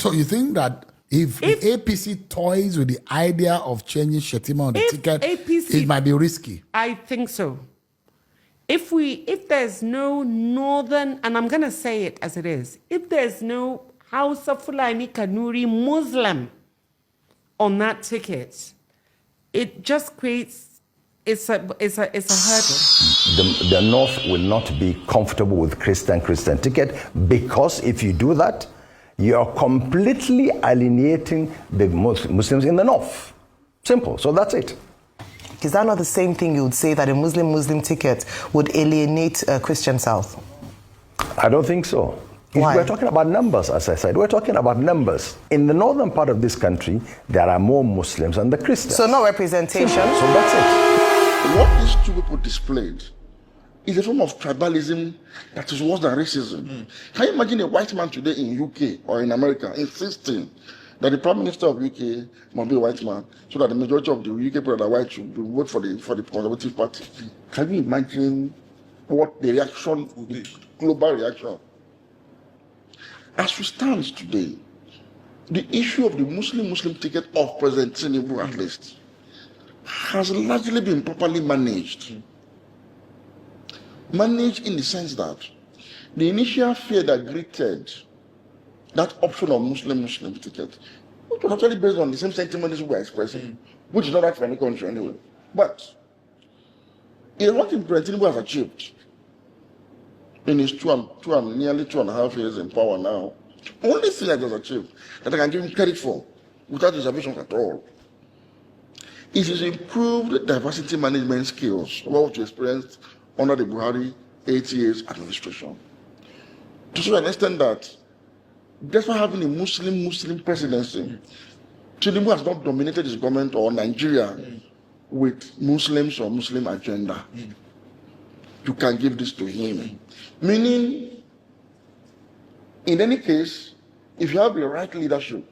So you think that if the APC toys with the idea of changing Shettima on the ticket, it might be risky? I think so. If there's no northern, and I'm going to say it as it is, if there's no Hausa Fulani Kanuri Muslim on that ticket, it just creates, it's a hurdle. The North will not be comfortable with Christian ticket, because if you do that, you are completely alienating the Muslims in the North. Simple. So that's it. Is that not the same thing you would say that a Muslim ticket would alienate Christian South? I don't think so. Why? We're talking about numbers, as I said. We're talking about numbers. In the northern part of this country, there are more Muslims than the Christians. So no representation. So that's it. What these two people displayed is a form of tribalism that is worse than racism. Can you imagine a white man today in UK or in America insisting that the Prime Minister of UK must be a white man, so that the majority of the UK people that are white should vote for the Conservative Party? Can you imagine what the reaction would be, global reaction? As we stand today, the issue of the Muslim ticket of President Tinubu, at least, has largely been properly managed. Managed in the sense that the initial fear that greeted that option of Muslim ticket, which was actually based on the same sentiments we were expressing, which is not right for any country anyway. But it is what President Tinubu has achieved in his nearly 2.5 years in power now. The only thing that he has achieved that I can give him credit for, without reservations at all, is his improved diversity management skills, what we experienced under the Buhari 8 years administration. To such an extent that, despite having a Muslim presidency, Tinubu has not dominated his government or Nigeria with Muslims or Muslim agenda. You can give this to him. Meaning, in any case, if you have the right leadership,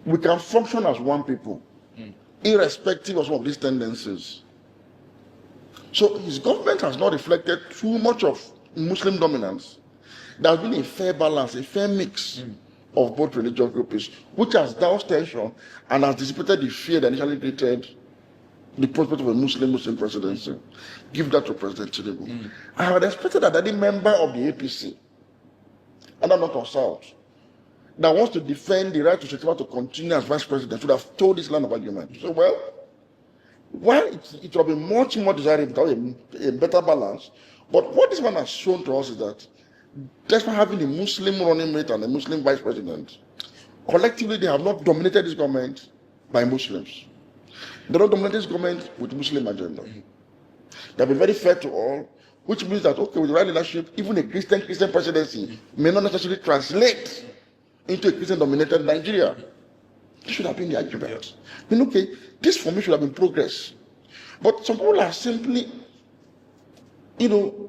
we can function as one people, irrespective of some of these tendencies. So his government has not reflected too much of Muslim dominance. There has been a fair balance, a fair mix of both religious groups, which has doused tension and has dissipated the fear that initially created the prospect of a Muslim presidency. Give that to President Tinubu. I had expected that any member of the APC, and I'm not on South, that wants to defend the right to Shettima to continue as vice president should have told this line of argument. So, well, while it would have been much more desirable to have a better balance, but what this man has shown to us is that despite having a Muslim running mate and a Muslim vice president, collectively they have not dominated this government by Muslims. They don't dominate this government with Muslim agenda. They have been very fair to all, which means that, okay, with the right leadership, even a Christian presidency may not necessarily translate into a Christian-dominated Nigeria. This should have been the argument. I mean, okay, this for me should have been progress. But some people are simply,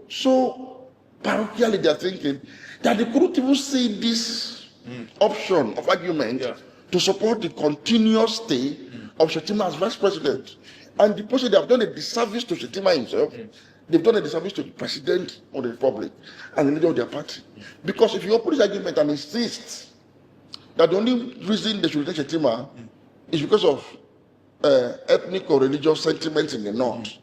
so parochially they are thinking that they couldn't even see this option of argument to support the continuous stay of Shettima as vice president. And the person, they have done a disservice to Shettima himself. They've done a disservice to the president of the republic and the leader of their party. Because if you open this argument and insist that the only reason they should take Shettima is because of ethnic or religious sentiments in the north,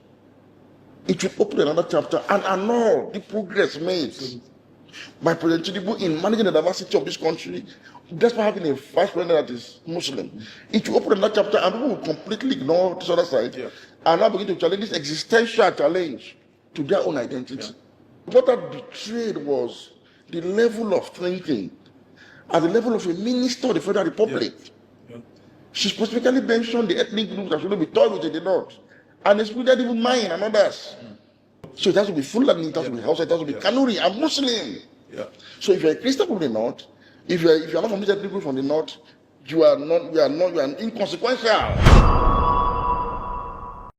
it will open another chapter and annul the progress made by President Tinubu in managing the diversity of this country, despite having a vice president that is Muslim. It will open another chapter and people will completely ignore this other side and now begin to challenge this existential challenge to their own identity. What that betrayed was the level of thinking at the level of a minister of the Federal Republic. She specifically mentioned the ethnic groups that should be toyed with in the north, and excluded even mine and others. So it has to be Fulani, it has to be Hausa, it has to be Kanuri and Muslim. So if you're a Christian from the north, if you're not from this ethnic group from the north, you are inconsequential.